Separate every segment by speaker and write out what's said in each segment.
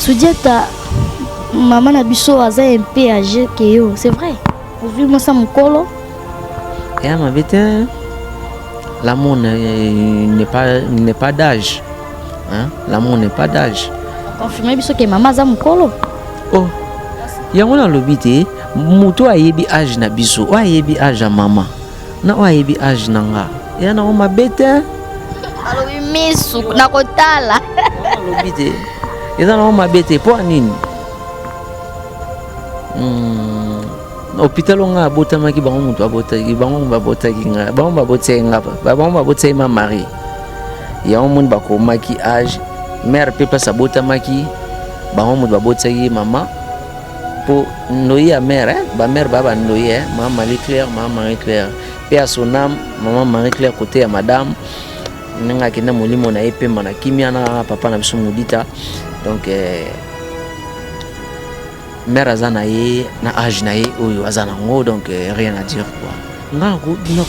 Speaker 1: Soudiata, maman a biso aza un peu âgé que yo, c'est vrai. Aujourd'hui, moi ça me colle.
Speaker 2: Et ma bête, l'amour n'est pas d'âge. Hein? L'amour n'est pas d'âge.
Speaker 1: Confirmé biso que maman aza mukolo.
Speaker 2: Oh, yango na lobité, muto ayebi âge na biso, o ayebi âge à maman. Na o ayebi âge na nga. Ya na ma bête.
Speaker 1: Alobi misu na kotala.
Speaker 2: Lobité. Eza na ma bête po nini? Hôpital nga botamaki bango mutu abotaki bango babotaki nga bango babotaki nga bango babotaki ma mari ya omoni bakomaki âge mère pe place abotamaki bango mutu babotaki mama po noyi ya mère ba mère baba noyi maman Marie Claire maman Marie Claire pe à son âme maman Marie Claire côté ya madame ninga kenda molimo na epe mana kimia na papa na biso mudita donc mère azana ye na âge na ye oyo azana ngo donc rien à dire quoi nga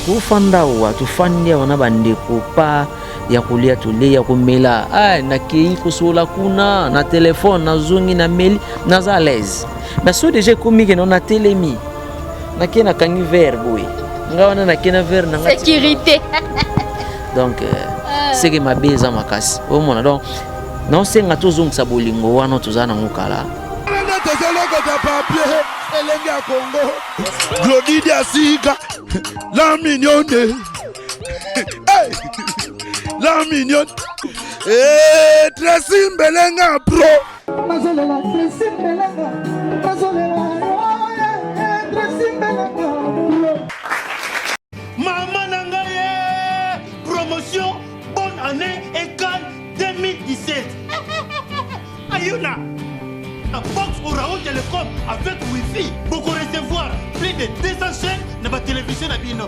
Speaker 2: ko fanda wa tu fandia wana bandeko pa ya kulia tule ya kumela na kei kusola kuna na téléphone na zungi na meli na za l'aise mais so déjà komi ke na telemi na ke na kangi verre boy nga wana na ke na verre na
Speaker 1: sécurité
Speaker 2: donc c'est que ma beza makasi o mona donc non senga tozongisa bolingo wana tozana ngokala
Speaker 3: papier, Elengi à Congo, Glody Diasika, la mignonne, hey, la mignonne, et Tracy Belenga Pro. Maman Nangaye, promotion, bonne année et Cannes 2017. Ayuna. La box au Raon Télécom avec Wi-Fi pour recevoir plus de 200 chaînes dans ma télévision à Bino.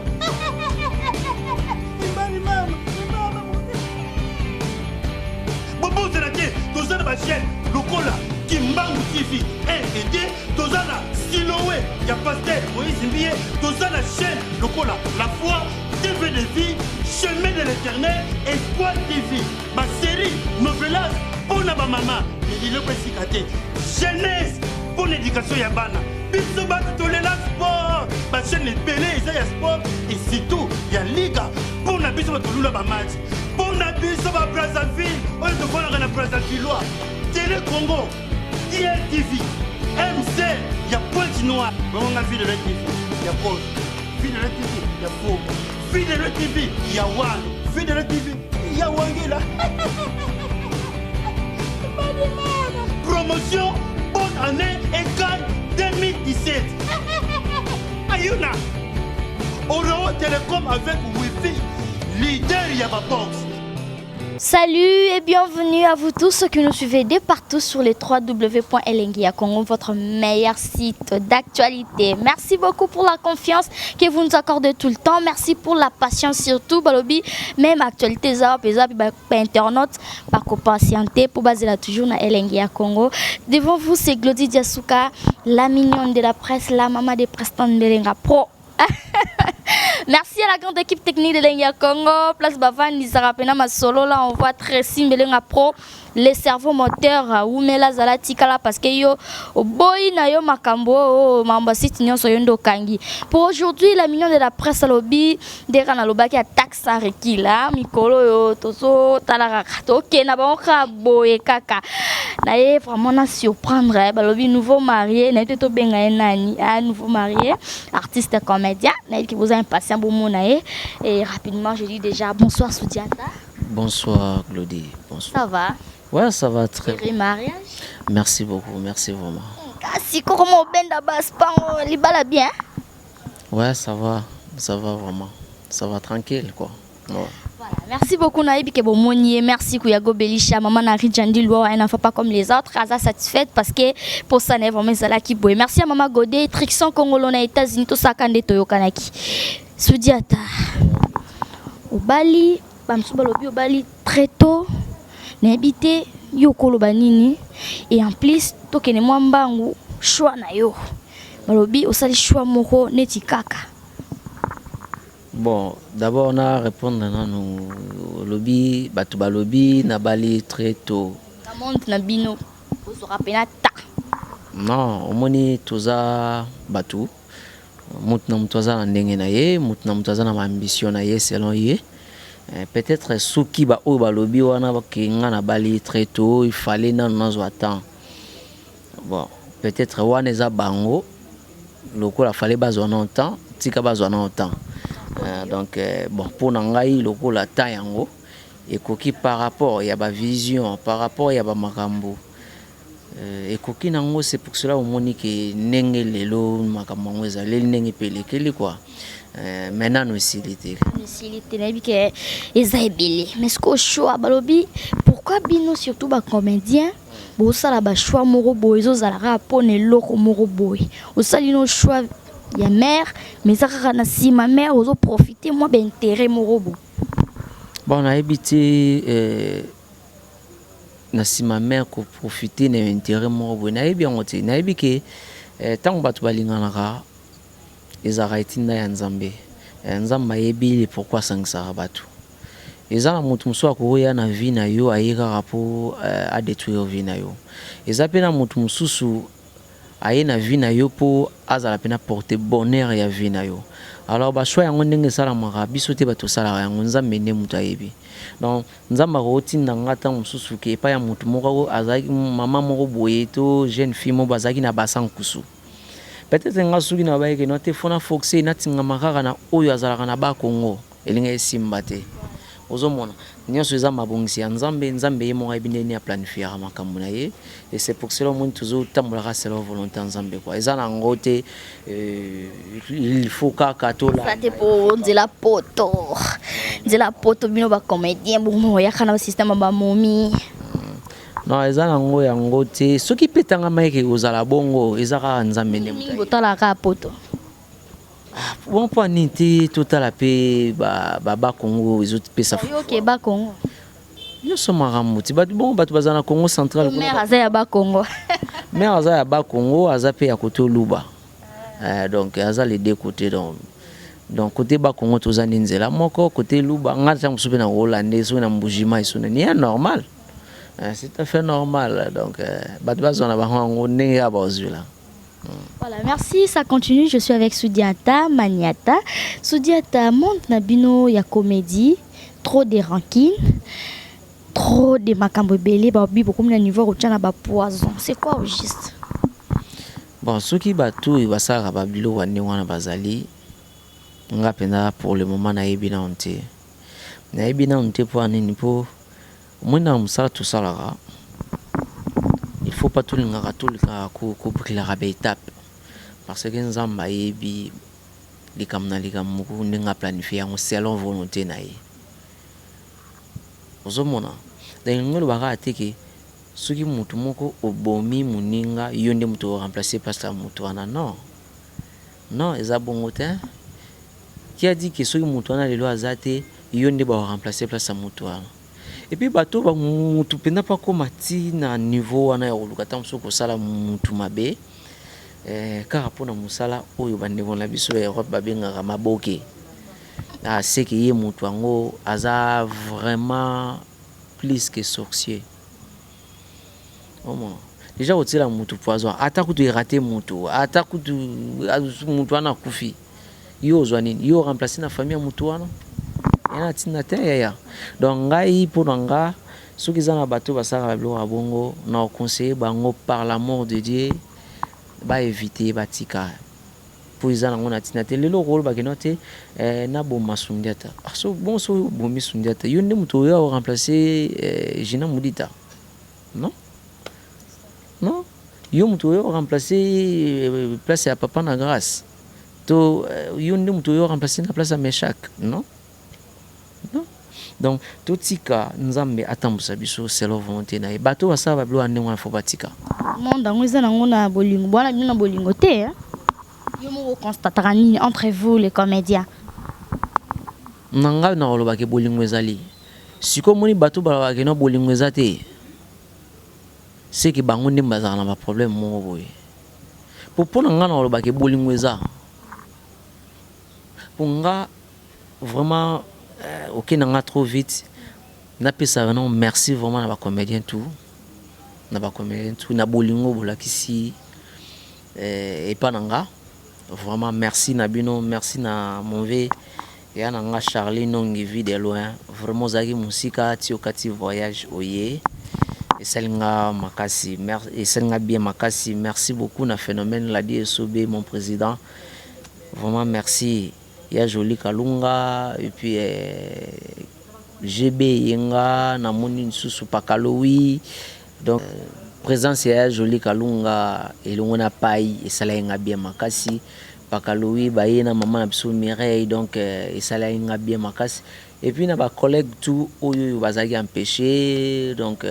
Speaker 3: Bobo Zerake, Tozana ma chaîne, Lokola, Kimbangu TV, 1 et 2, Tozana, Siloé, Y'a Pasteur, Moïse Mbie, Tozana chaîne, Lokola, La Foi, TV de vie, Chemin de l'éternel, Espoir TV, ma série, Novelas, pour ma maman, il est précisément. Jeunesse pour l'éducation yabana. Biso ba tolela sport. Ba chaîne belé ça ya sport et surtout il y a liga pour na biso ba tolula ba match. Pour na biso ba Brazzaville, on te voit na Brazzaville. Télé Congo, DLTV, MC, il y a Pointe Noire. On a vu de la TV, il y a Pause. Vu de la TV, il y a Faux. Vu de la TV, il y a One. Vu de la TV, il y a Wangela. Promotion, bonne année et Cannes 2017. Ayuna, Oro Télécom avec Wi-Fi, leader Yaba Box.
Speaker 1: Salut et bienvenue à vous tous qui nous suivez de partout sur les www.elengiacongo, votre meilleur site d'actualité. Merci beaucoup pour la confiance que vous nous accordez tout le temps. Merci pour la patience surtout. Balobi, même actualité, ça, internautes, par patienter pour baser là toujours dans Elengiacongo. Devant vous, c'est Glody Diasuka, la mignonne de la presse, la maman des prestants de Belenga Pro. Merci à la grande équipe technique de l'Engia Congo. Place Bavan, Nizarapena, ma solo là, on voit très Belenga Pro. Les cerveaux moteurs, Oumela Zala Tikala, parce que yo, boy na yo makambo, mambasiti nyon soyondo kangi. Pour aujourd'hui, la million de la presse à lobby, derrière loba qui a taxe à rekila, mikolo yo, toso, talarakato, ok, na banka boye kaka. Naye vraiment na surprendre, balobi nouveau marié, na été to benga nani, nouveau marié, artiste comédien, naye qui vous a impatient pour mon naye. Et rapidement, je dis déjà bonsoir Soudiata.
Speaker 2: Bonsoir Glody. Bonsoir.
Speaker 1: Ça va?
Speaker 2: Ouais, ça va très bien.
Speaker 1: Mariage?
Speaker 2: Merci beaucoup, merci vraiment.
Speaker 1: Si comment ben d'abas pas libala bien?
Speaker 2: Ouais, ça va vraiment. Ça va tranquille quoi. Ouais.
Speaker 1: Voilà, merci beaucoup Naïbi Kebomonier, merci Kouyago Belisha, maman Nari Djandilwa, elle n'en fait pas comme les autres, Raza satisfaite parce que pour ça n'est vraiment ça là qui boue. Merci à maman Godé, Trixon Congolona États-Unis, tout ça kande Toyo Kanaki. Soudiata. Au Bali, Bamsubalobi au Bali très tôt. N'habité yokolo banini et en plus tokene mwambangu choix na yo balobi osali choix moko neti kaka.
Speaker 2: Bon, d'abord on a répondre na nous lobby batu balobi na bali très tôt.
Speaker 1: Na monte na bino. Vous rappelez ta.
Speaker 2: Non, omoni toza batu. Mutna mtoza na ndenge na ye, mutna mtoza na ambition na ye selon ye. Peut-être souki ba o ba lobi wana ba kinga na bali très tôt, il fallait non attendre. Bon, peut-être wana eza bango. Lokola fallait bazwa na temps, tika bazwa na temps. Donc bon pour nangai lokola ta yango ekoki par rapport ya ba vision, par rapport ya ba makambo. Ekoki nango c'est pour cela omoni ke ndenge lelo makambo ngo ezali ndenge pelekeli quoi. Maintenant nous silité.
Speaker 1: Silité na bike ezabeli. Mais ce que choix balobi pourquoi bino surtout ba comédien bo sala ba choix moko boy zo zala pone loko moko boy. O sali no choix ya mère mais ça kana si ma mère ozo profiter moi ben intérêt moko bo.
Speaker 2: Bon na ebité na si ma mère ko profiter na intérêt moko boy na ebi ngote na ebi ke tant batu balingana ka ezara itinda ya nzambe. Nzamba yebi pourquoi sangisa batu. Ezana mutu muso akoya na vie na yo ayeka rapo a détruire vie na yo. Ezapena mutu mususu aye na vie na yo po azala pena porter bonheur ya vie na yo. Alors ba choix yango ndenge sala maka biso te bato sala yango nzambe ne mutu ayebi. Donc nzamba ko tinda ngata mususu ke pa ya mutu moko azaki mama moko boye to jeune fille mo bazaki na basan kusu. Peut-être nga suki na baye ke no te fona foxé na tinga makaka na oyo azala na ba Congo elinga esimba te. Ozomona nyonso eza mabongisi ya nzambe nzambe ye moko ebineni ya planifier makambo na ye et c'est pour cela mon toujours tambola selon volonté nzambe quoi eza na ngote il faut kaka to la
Speaker 1: ça te pour nzela poto bino ba comédien bon ya kana système ba momi
Speaker 2: non eza na ngo ya ngote soki petanga maike ozala bongo eza ka nzambe ne mutai
Speaker 1: botala ka poto.
Speaker 2: Bon point niti total pe ba Congo ils autres pesa
Speaker 1: OK ba Congo
Speaker 2: yo soma ramuti bon batu bazana Congo central
Speaker 1: mère aza ya ba Congo
Speaker 2: mère aza ya ba Congo aza pe ya côté Luba donc aza les deux côtés donc côté ba Congo toza nzela moko côté Luba ngata msupe na Hollandais so na mbujima isuna ni normal c'est tout à fait normal donc batu bazana ba ngo ndenge ya bazula.
Speaker 1: Voilà, merci, ça continue. Je suis avec Soudiata Maniata. Soudiata, monte nabino ya comédie, trop de rancune, trop de makambo belé, babi beaucoup na niveau au tchana ba poison. C'est quoi au juste?
Speaker 2: Bon, ceux qui batou ils va ça babilo wani wana bazali. Nga penda pour le moment na ebina onte. Na ebina onte pour nini po mona musala tout ça là. Il faut pas tout le ko briller à étape parce que nzamba yebi likamna likamuku ndinga planifier en selon volonté na ye ozomona dans ngolo baka ateke soki mutu moko obomi muninga yonde mutu o remplacer parce que mutu wana non eza bongo te qui a dit que soki mutu wana lelo azate yonde ba remplacer place à mutu wana. Et puis bateau ba mutu penda pa koma ti na niveau wana ya kolukata muso ko sala mutu mabe car pona musala oyo bande bona biso ya Europe babenga maboke c'est que ye mutu ango aza vraiment plus que sorcier omo déjà otila mutu poison ata kutu rater mutu ata kutu mutu ana kufi yo zwanini yo remplacer na famille mutu wana yana tina te ya donc ngai pour nga soki zana bato basaka blo abongo na conseiller bango par l'amour de Dieu ba éviter batika pour zana ngona tina te lelo rôle ba kenote na bo masundiata so bon so bo misundiata yonde muto yo remplacer Gina Mudita non yo muto yo remplacer place ya papa na grâce to yonde muto yo remplacer na place à Meshak non. Donc tout tika nzambe atambusa biso selon volonté na bato basa bablo ande wana fo batika
Speaker 1: monde ngoza na ngona bolingo bwana bino bolingo te yo mo constatera ni entre vous les comédiens
Speaker 2: nanga na oloba ke bolingo ezali siko moni bato balaba ke no bolingo ezate c'est que bango ndem bazana ba problème mo boye pour nanga na oloba ke bolingo eza pour nga vraiment ok nanga trop vite na pesa non merci vraiment na ba comédien tout na bakomeli tu na bolingo bolakisi epa nanga. Vraiment merci na bino, merci na monve ya nanga Charlie Nongi vie de loin. Vraiment zaki musika ti okati voyage oye. Et Selinga Makasi, et Selinga bien Makasi, merci beaucoup na phénomène la DSOB mon président. Vraiment merci. Il y a Joli Kalunga et puis GB Yenga na moni susu pakalowi. Donc présence ya Joli Kalunga et longona pai et Selinga bien Makasi. Pakalowi bayena maman na biso Mireille donc et Selinga bien Makasi. Et puis na ba collègue tout oyo bazaki empêché donc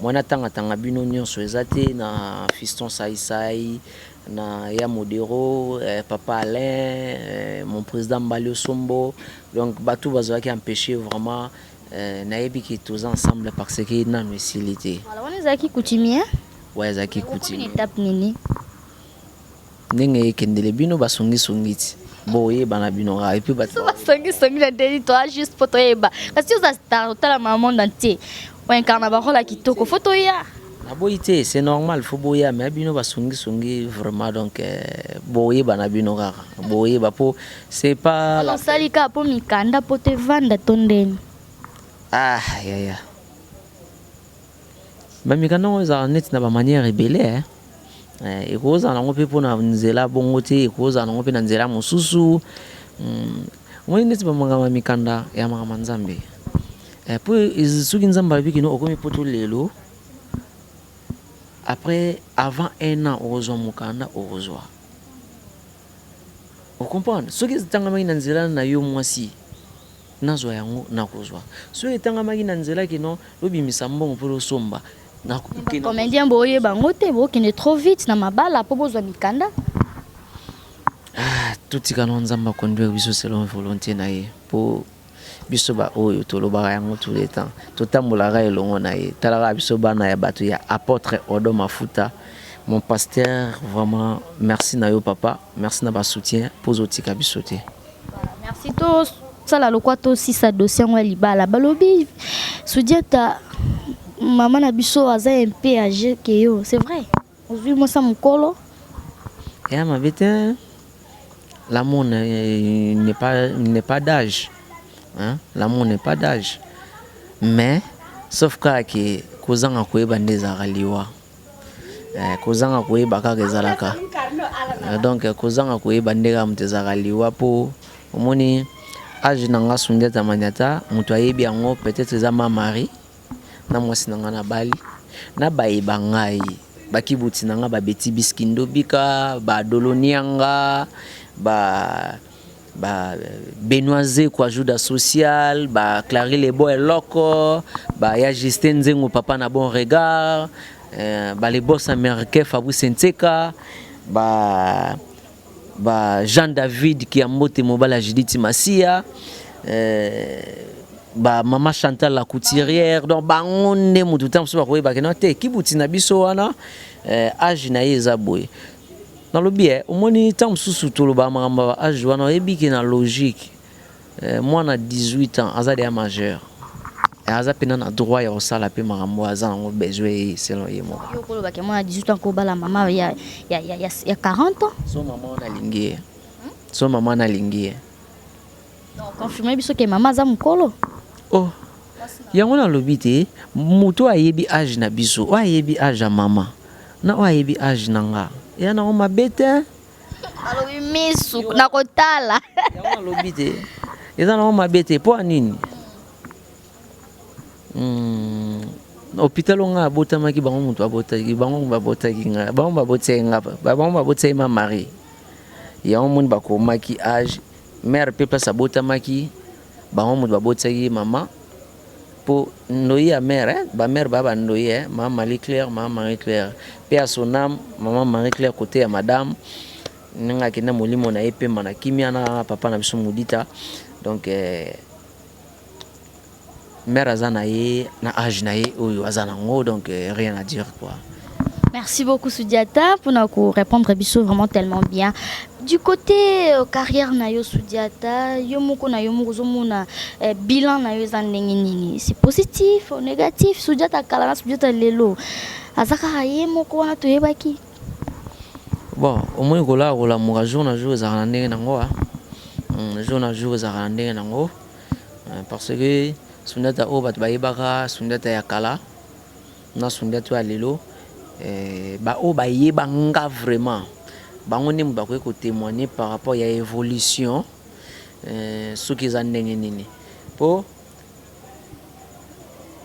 Speaker 2: moi natanga tanga bino nyonso ezate na fiston Saïsaï na ya Modero papa Alain mon président Mbalio Sombo donc batou bazaki empêché vraiment na yebi ki tous ensemble parce que na facilité.
Speaker 1: Voilà, on ezaki coutumier.
Speaker 2: Ouais, ezaki coutumier.
Speaker 1: Une étape nini.
Speaker 2: Ndenge kendele bino basongi songiti. Boye bana bino et puis bato
Speaker 1: songi na territoire juste pour toi eba parce que ça star la maman entier on incarne ba rola kitoko photo ya
Speaker 2: na boyité c'est normal faut boya mais bino basongi vraiment donc boye bana bino kaka boye ba po c'est pas
Speaker 1: la salika po mikanda po te vanda tondeni
Speaker 2: ya ba mikanda oza net na ba manière rebelle ikoza nango pe pona nzela bongo te ikoza nango pe na nzela mosusu moi neti ba mangama mikanda ya mangama nzambe po izuki nzamba biki no okomi poto lelo après avant un an ozwa mukanda ozwa o comprendre soki tanga maki na nzela na yo mwasi nazwa yango na kozwa soki tanga maki na nzela kino lobimisa mbongo po somba.
Speaker 1: Comédien boye bangote bo qui est trop vite na mabala po bozwa mikanda.
Speaker 2: Tout tikano nzamba conduire biso selon volonté na ye po biso ba oyo tolobaka yango tout le temps totambolaka elongo na ye talaka biso bana ya bato ya apôtre Odo Mafuta mon pasteur vraiment merci na yo papa merci na ba soutien pour otika biso te.
Speaker 1: Merci to sala lokwa to si sa dossier ngwa libala balobi Soudiata maman na biso aza un peu âgé que yo, c'est vrai. Aujourd'hui moi ça mon colo.
Speaker 2: Et ma bête l'amour n'est pas d'âge. Hein? L'amour n'est pas d'âge. Mais sauf que kozanga koyeba ndeza liwa. Kozanga koyeba ka kezalaka. Donc kozanga koyeba ndega mteza liwa po omoni âge nanga Soudiata Maniata mutu ayebi yango peut-être za ma mari. Na mwasi nanga na bali na bayeba ngai bakibuti nanga babeti biskindo bika ba dolonianga ba Benoise kwa juda social ba Clary Lebo eloko ba ya Justin Nzengo papa na bon regard ba les boss américains Fabrice Nteka ba Jean David qui a moté mobile Judith Masia ba maman Chantal la couturière donc ba onde mutu tam so ba koyeba ke no te kibuti na biso wana age na yeza boy na lobie omoni tam susu tolo ba mangamba age wana ebiki na logique moi na 18 ans azali ya majeur et aza pena na droit ya osala pe marambo aza ngo besoin selon yemo
Speaker 1: yo kolo ba ke moi na 18 ans ko bala maman ya 40 ans
Speaker 2: so maman na lingie
Speaker 1: donc confirmer biso ke maman aza mukolo.
Speaker 2: Oh, yango na lobite mutu ayebi âge na biso, ayebi âge ya mama. Na ayebi âge nanga. Ya na ma bete.
Speaker 1: Alobi misu na kotala.
Speaker 2: Yango na lobite. Eza na ma bete po anini. Hôpital nga bota maki bango mutu abota ki bango babota ki nga. Bango babota nga. Bango babota ma mari. Yango mun bako maki âge. Mère pepa sabota maki. Bango mutu babotaki maman pour noyer à mère ba mère baba noyer maman Marie Claire maman Marie Claire pe à son âme maman Marie Claire côté à madame nga kina molimo na epe mana kimia na papa na biso mudita donc mère azana ye na âge na ye oyo azana ngo donc rien à dire quoi.
Speaker 1: Merci beaucoup Soudiata pour nous répondre biso vraiment tellement bien. Du côté carrière na yo Soudiata, yo moko na yo moko zomona bilan na yo zandenge nini. C'est positif ou négatif? Soudiata kala na Soudiata lelo. Azaka ye moko wana to yebaki.
Speaker 2: Bon, au moins gola mo jour na jour za ndenge nango jour na jour za ndenge nango parce que Soudiata o bat ba yebaka Soudiata ya kala na Soudiata ya lelo ba o ba yebanga vraiment. Bango ni mba ko témoigner par rapport à l'évolution ce qui est nini po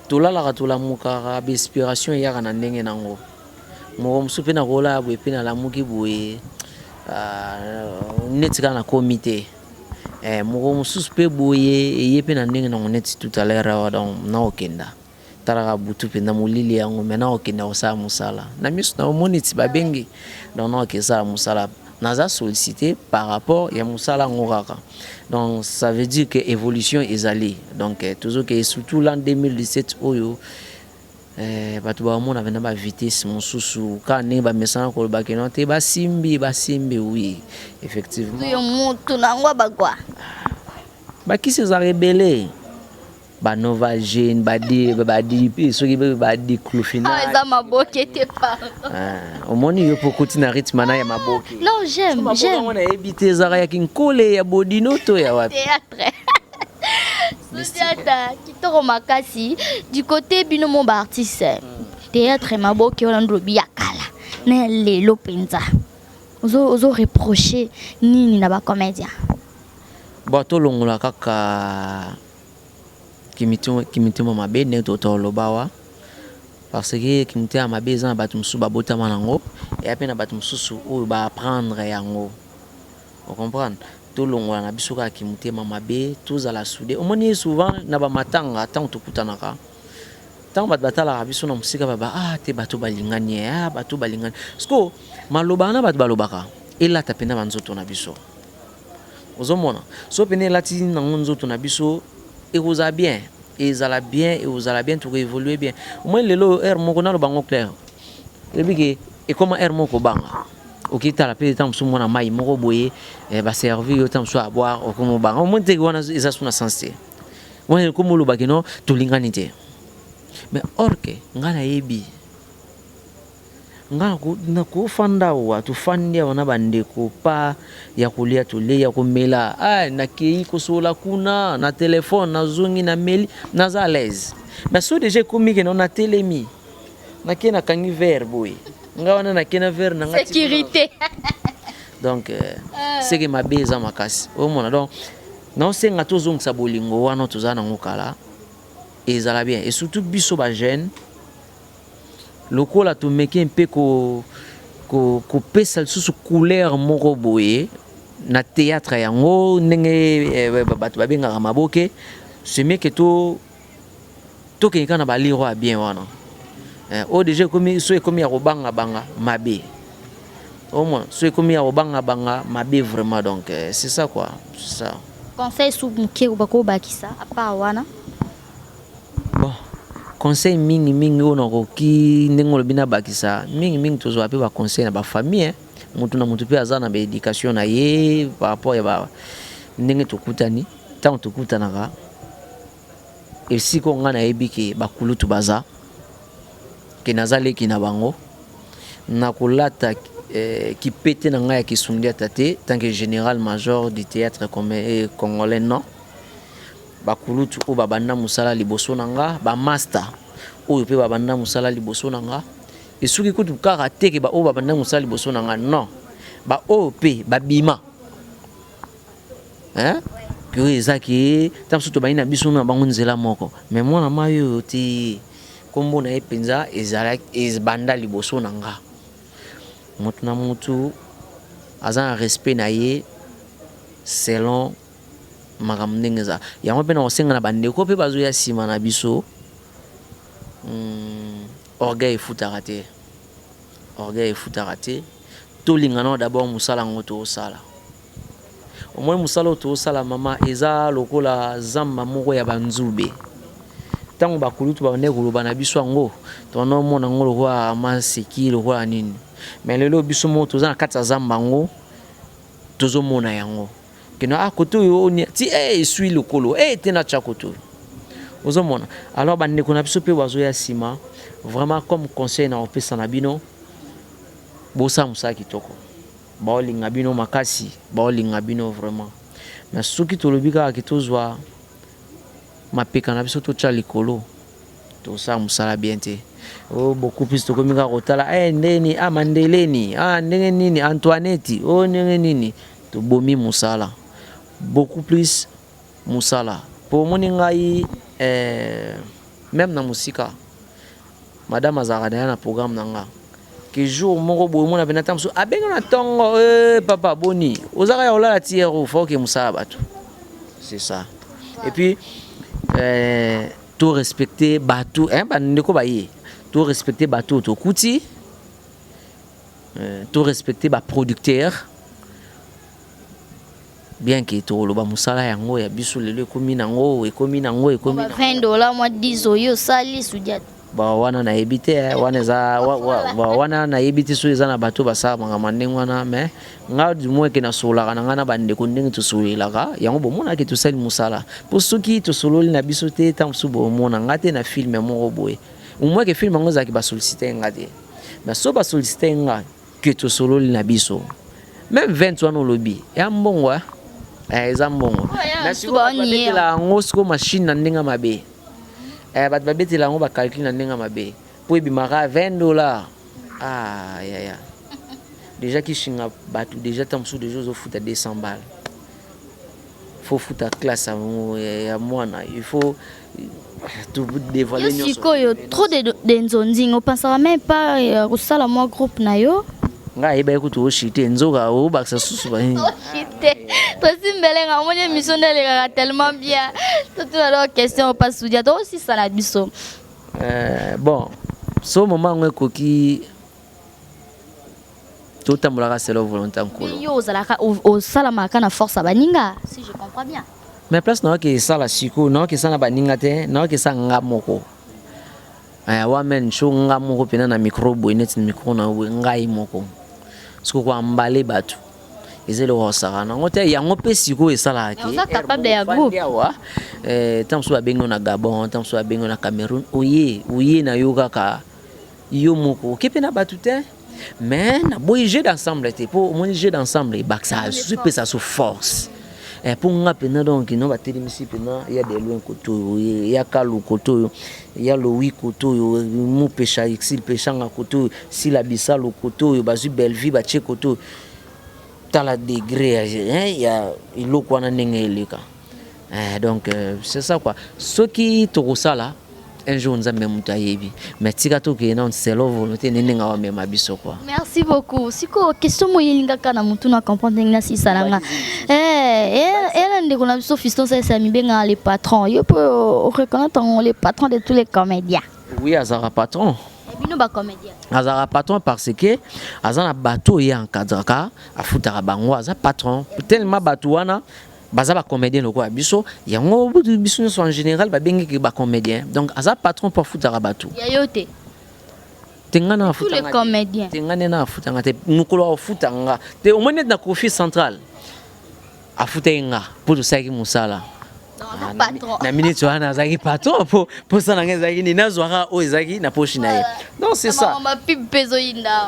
Speaker 2: tolala tola mukara inspiration ya kana ndenge nango mo msupe na kola bwe pina la muki bwe netika na comité mo msupe boye yepe na ndenge nango net tout à l'heure donc na okenda taraka butu penda mulili yango mena okenda osa musala na misu na moniti babengi donc na okesa musala naza sollicité par rapport ya musala ngoraka donc ça veut dire que évolution est allée donc toujours que surtout l'an 2017 oyo batu ba mona vena ba vitesse monsusu ka ne ba mesana ko ba keno te ba simbi oui effectivement
Speaker 1: yo mutu nangwa bagwa
Speaker 2: ba qui se rebellé ba nova jeune ba di so ki ba di clofina
Speaker 1: za maboke te pas
Speaker 2: au moni yo pokoti na rythme na ya maboke
Speaker 1: non j'aime
Speaker 2: on a évité zara ya kinkole ya bodinoto ya wapi
Speaker 1: théâtre Soudiata kitoko makasi du côté binomo ba artiste théâtre maboke on ndrobi ya kala na lelo penza ozo reprocher nini na ba comédien
Speaker 2: bato longola kaka kimito mabe ne to lobawa parce que kimito mabe za batu musu ba bota manango et après na batu musu o ba apprendre yango on comprend to longola na biso ka kimito mabe tous à la soudé on moni souvent na ba matanga tant to kutanaka tant bat batala biso na musika baba te bato balingani bato balingani sko maloba na bat balobaka ela tapena banzoto na biso ozomona so pene lati na nzoto na biso et vous a bien et vous allez bien tout évoluer bien au moins lelo air moko na lo bango clair et puis et comment air moko banga OK ta la pe temps so mona mai moko boye ba servir autant so à boire au comme banga au moins te wana eza suna sensé moi comme lo bakino to linganité mais orke ngana yebi ngana ko na ko fanda wa to fandia wana bandeko pa ya kulia tole ya kumela na kei ko sola kuna na téléphone na zungi na meli na za l'aise mais so déjà komi ke na telemi na kena kangi verre boy ngawana na kena verre na ngati
Speaker 1: sécurité
Speaker 2: donc c'est que ma beza makasi au mona donc non senga to zongsa bolingo wana to za na ngokala ezala bien et surtout biso ba jeune lokola to meki un peu ko pesa sous couleur moko boye na théâtre yango ndenge batu babenga maboke c'est mieux que to kenga na baliro bien wana o déjà comme so comme ya robanga banga mabe au moins so comme ya robanga banga mabe vraiment donc c'est ça quoi c'est ça
Speaker 1: conseil sous mke ubako bakisa apa wana
Speaker 2: bon conseil mingi ono ki ndengolo bina bakisa mingi tozo ape ba conseil na ba famille mutu na mutu pe azana ba éducation na ye par rapport ya ba ndenge tokutani tant tokutanaka et si ko ngana ebiki ba kulutu baza ke nazale ki na bango na kulata qui pète na ngaya ki sundia tate tant que général major du théâtre congolais non bakulutu o babanda musala liboso nanga ba master o pe babanda musala liboso nanga et soki kutu kaka teke ba o babanda musala liboso nanga non ba o pe babima que ezaki tamsu to baina biso na bango nzela moko mais mwana mayo ti kombo na epenza ezala ezbanda liboso nanga mutu na mutu azan respect na ye selon makamndengeza yango pe na osenga na bandeko pe bazo ya sima na biso orgueil futarate to lingana d'abord musala ngoto osala au moins musala oto osala mama eza lokola zamba moko ya banzube tango bakulutu ba ndeko loba na biso ngo to no mona ngolo kwa maseki lokola nini mais lelo biso moto za na kati ya zamba ngo tozo mona yango kino koto yo ti suis le colo tena cha koto ozo mona alors bande ko na biso pe wazo ya sima vraiment comme conseil na opesa na bino bosa musa kitoko baolinga bino makasi baolinga bino vraiment mais soki tolobika kitozwa mapeka na biso to cha likolo to sa musala bien te beaucoup plus to komika kotala ndeni amandeleni ndenge nini Antoinette ndenge nini to bomi musala beaucoup plus musala pour moni ngai même na musika madame azarada na programme nanga que jour moko boy mona benata musu abenga na tongo papa boni ozaka ya olala tiero faut que musala batu c'est ça et puis tout respecter batu bandeko baye tout respecter batu to kuti tout respecter ba producteur bien que to lo ba musala yango ya biso lelo ekomi nango
Speaker 1: $20 moi 10 yo sali Soudiate
Speaker 2: ba wana na ebite wana za wana na ebite so ezana bato basa manga mandengo wana mais nga du moins que na sola kana ngana bande ko ndenge to solela ka yango bomona ke to sali musala pour ceux qui to sololi na biso te tam su bomona ngate na film mo boye au moins que film ngo za ki ba solliciter ngate mais so ba solliciter nga que to sololi na biso même 20 wana lobby ya mbongo eza mbongo mais si ba betela ngosko machine na ndenga mabe bat ba betela ngo ba calcul na ndenga mabe po ebimaka $20 ya déjà qui chinga batu déjà tamsu de jozo futa 200 balles faut futa classe ya mwana il faut tout dévoiler
Speaker 1: nyonso yo trop de nzonzingo pensera même pas kusala moi groupe na yo
Speaker 2: nga eba ekuto oshite nzoka o baksa susu ba ni
Speaker 1: oshite to simbelenga moni mission delega tellement bien tout la question pas Soudiate aussi ça la biso
Speaker 2: bon so moment ngokoki tout tamulaka selo volontaire nkolo
Speaker 1: yo zalaka au salama kana force baninga si je comprends bien
Speaker 2: mais place na ke sala siko na ke sana baninga te na ke sa ngamoko wa men show ngamoko pena na microbe net micro na ngai moko siko kwa mbale batu ezelo osara ngote yango pe siko esala ki
Speaker 1: on capable ya groupe
Speaker 2: tamso abengo na Gabon tamso abengo na Cameroun oye na yoga ka yo moko ke pena batu te mais na boy jeu d'ensemble te pour mon jeu d'ensemble baksa super ça sous force pour nga pena donc non ba telimisi pena il y a des loin koto il y a kalu koto il y a le wi koto mu pesha exil peshanga koto si la bisalo koto bazu belvi ba che koto tala degré il y a il ko na ndenge eleka donc c'est ça quoi ce qui to sala un jour nous avons mutayebi mais tikato ke non c'est la volonté nenga wa mema biso quoi.
Speaker 1: Merci beaucoup. Siko question moyelinga kana mutu na comprendre nga si salanga elle ndeko na biso fiston ça mi benga les patrons yo peut reconnaître les patrons de tous les comédiens.
Speaker 2: Oui azara patron
Speaker 1: bino ba comédien
Speaker 2: azara patron parce que azana bateau ya encadraka afutara bango azara patron tellement bateau wana baza ba comédien loko biso yango biso en général ba bengi ke ba comédien donc azara patron pour futara bateau
Speaker 1: ya yote
Speaker 2: tengana
Speaker 1: tous les comédiens
Speaker 2: tengana na futanga te mukolo futanga te au moins na coffee central afutenga pour tout ça qui musala na minute wana zaki patron pour ça na ngeza ni nazwara o ezaki na poche na ye donc c'est ça
Speaker 1: ma pipe peso inda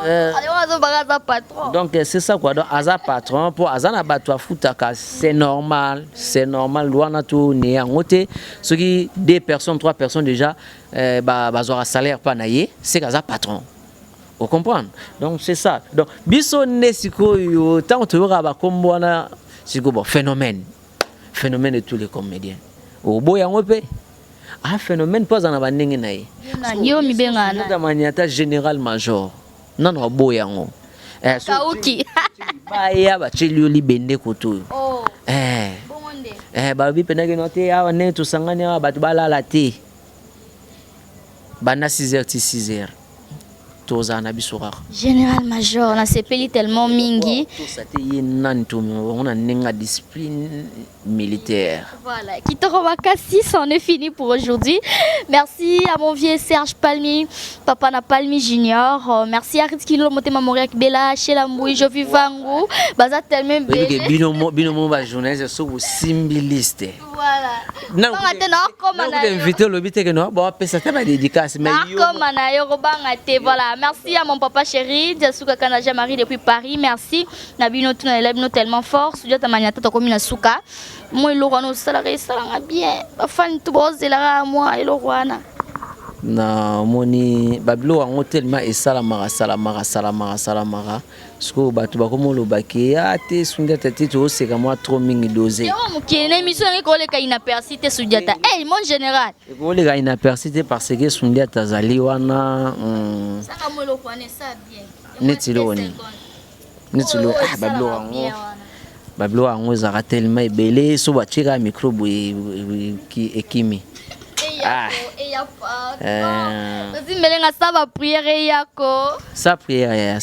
Speaker 1: azo bagaza patron
Speaker 2: donc c'est ça quoi donc aza patron pour azana bato futaka c'est normal wana to ne ngote ce qui 2 personnes 3 personnes déjà bazora salaire pa na ye c'est kaza patron vous comprenez donc c'est ça donc biso nesiko yo tant to ba kombo na siko bon phénomène de tous les comédiens au boya ngope phénomène pas en bandenge na ye
Speaker 1: yo mi benga na
Speaker 2: da maniata général major non boya ngo
Speaker 1: kauki
Speaker 2: ba ya ba chelio libende koto
Speaker 1: bonde
Speaker 2: ba bi penake note awa ne to sangane ba balala te bana 6h 6h tozana bisoura
Speaker 1: Général Major na sepeli tellement mingi.
Speaker 2: Tout ça te nanto on a nenga discipline militaire.
Speaker 1: Voilà, Kitoro Makassi, c'en est fini pour aujourd'hui. Merci à mon vieux Serge Palmi, Papa na Palmi Junior. Merci à Ritskilo Motema Moriak Bella, Shela Moui, Jovi Vangu, Baza tellement belle.
Speaker 2: Binomo ba journaliste so symboliste.
Speaker 1: Voilà.
Speaker 2: Non, invité le but que non, bon, ça t'a pas dédicace mais
Speaker 1: voilà, merci à mon papa chéri, Jasuka Kanaja Marie depuis Paris. Merci. Nabino tu na tellement fort, Sudia Tamaniata to comme na suka. Moi le roi no salarié salanga bien. Ba fan tout boss de la moi et le roi na.
Speaker 2: Na moni bablo en hôtel ma et salamara sko batu bakomo lo baki ate Sundia tati to c'est comme moi trop mingi dosé.
Speaker 1: Yo mukene mission ko le ka inapercité Sundiata. Eh mon général.
Speaker 2: Ko le ka inapercité parce que Sundia tazali wana
Speaker 1: ça comme le connaît ça bien.
Speaker 2: Netilo bablo ango za tellement belé so ba tira micro ki ekimi. Sa prière.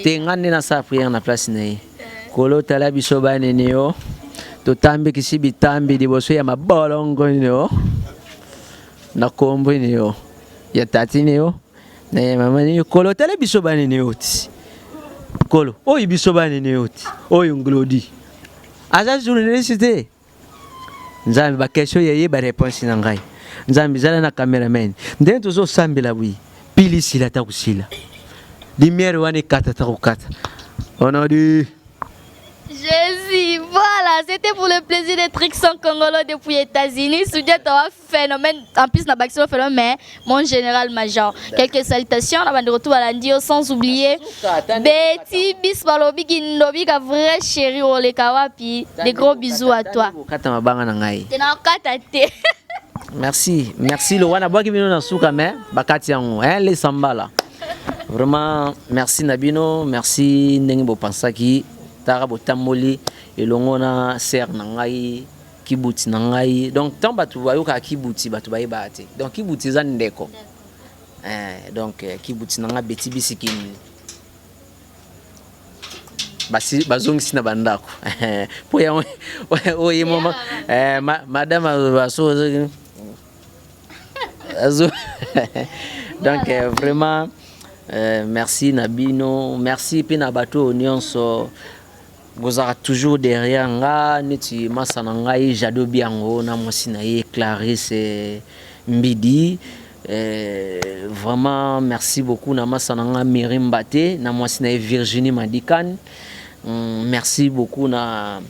Speaker 2: Tengane na sa prière na place na kolo tala biso banene yo. To tambi kisi bitambi di boso ya mabolongo yo. Na kombo ni yo. Ya tati ni yo. Na ya mama ni yo kolo tala biso banene yo ti. Kolo oyi biso banene yo ti. Oyi nglodi. Aza journaliste. Nzambi ba question yeye ba réponse na ngai. Nzambi zala na cameraman. Ndenge tozo sambela wi. Pili sila ta kusila. Lumière wane kata ta kata. On a dit
Speaker 1: Jésus, voilà, c'était pour le plaisir des Trixon Congolo depuis les États-Unis. Soudia un phénomène, en plus n'a pas phénomène, mais mon général major. Quelques salutations, on va de retour à l'Andio sans oublier Betty Bisbalobi Gindobi, ka vrai chéri Ole Kawapi. Des gros bisous à toi.
Speaker 2: Merci, le wana boki bino na suka me bakati yango les sambala. Vraiment merci Nabino, merci ndenge bo pensaki tara botamoli elongona ser na ngai kibuti na ngai. Donc tant batu bayo ka kibuti batu baye bate. Donc kibuti za ndeko. Donc kibuti na nga beti bisikini. Basi bazongi sina bandako. Po ya oye mama madame baso donc vraiment merci Nabino, merci Pina Bato Nyonso. Vous êtes toujours derrière nga neti masana ngai Jado Biango na mosina ye Clarisse Mbidi. Vraiment merci beaucoup na masana nga Mirim Baté na mosina ye Virginie Madikan. Merci beaucoup na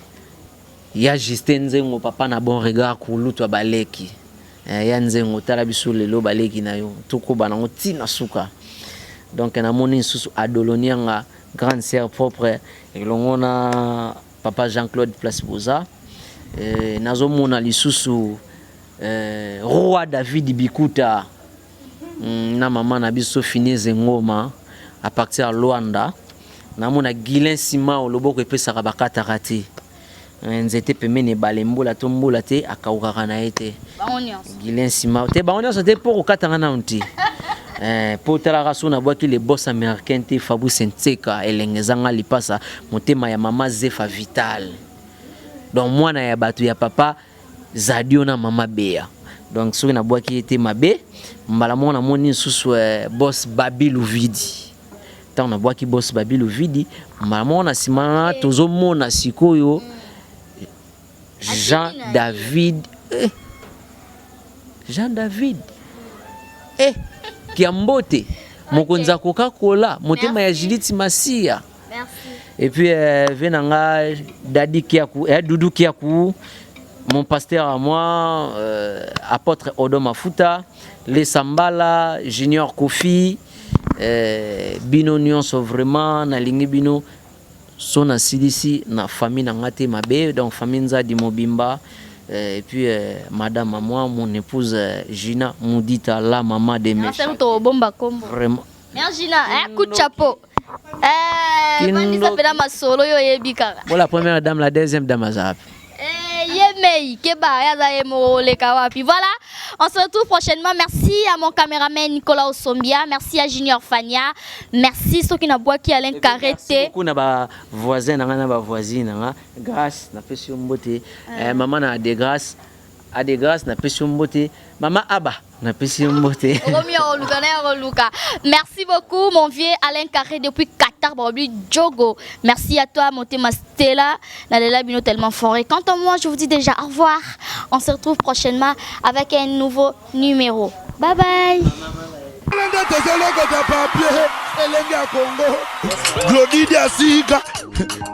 Speaker 2: ya Justin Nzengo papa na bon regard kulutu baleki. Ya Nzengo tala biso lelo baleki na yo toko banango tina suka. Donc na moni susu adolonia nga grande sœur propre elongona papa Jean-Claude Place Boza. Nazo mona lisusu roi David Bikuta na mama na biso Fineze Ngoma à partir de Luanda. Na mona Guilin Sima oloboko epesa bakata kati. Nzete pemene balembola tombola te akaukaka na ete. Guilin Sima te baonia so te pour katanga na unti. Pour la raison na boaki les boss américains te Fabrice Nteka elengezanga lipasa motema ya mama Zefa Vital. Donc moi na ya batu ya papa Zadio na mama Bea. Donc soki na boaki ete mabe mbala mona moni susu boss Babi Luvidi. Tant na boaki boss Babi Luvidi mbala mona simana tozo mona sikoyo Jean David Kiambote mokonza Coca-Cola motema ya Judith Masia.
Speaker 1: Merci.
Speaker 2: Et puis venanga Dadi Kiakou Doudou Kiakou, mon pasteur à moi, apôtre Odo Mafuta, les Sambala, Junior Kofi, Bino Nyonso vraiment na lingi bino son asidisi na famille na ngate mabe donc famille nza di Mobimba. Et puis madame à moi, mon épouse Gina Moudita, la maman de mes chats. Vraiment.
Speaker 1: Merci Gina, coup de chapeau. La première dame, la deuxième dame Azap. Voilà, on se retrouve prochainement. Merci à mon caméraman Nicolas Osombia, merci à Junior Fania, merci ceux qui n'ont pas qui allaient carréter.
Speaker 2: Beaucoup na voisins na voisine grâce na pesi mbote maman na de grâce na pesi mbote maman Aba na pesi mbote.
Speaker 1: Merci beaucoup mon vieux Alain Carré depuis Qatar Jogo. Merci à toi Motema Stella, Nadela Bino tellement fort. Et quant à moi, je vous dis déjà au revoir. On se retrouve prochainement avec un nouveau numéro. Bye bye.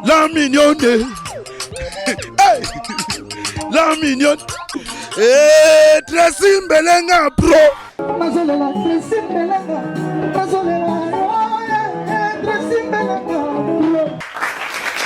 Speaker 3: La mignonne. La mignonne. Tracy Mbelenga pro.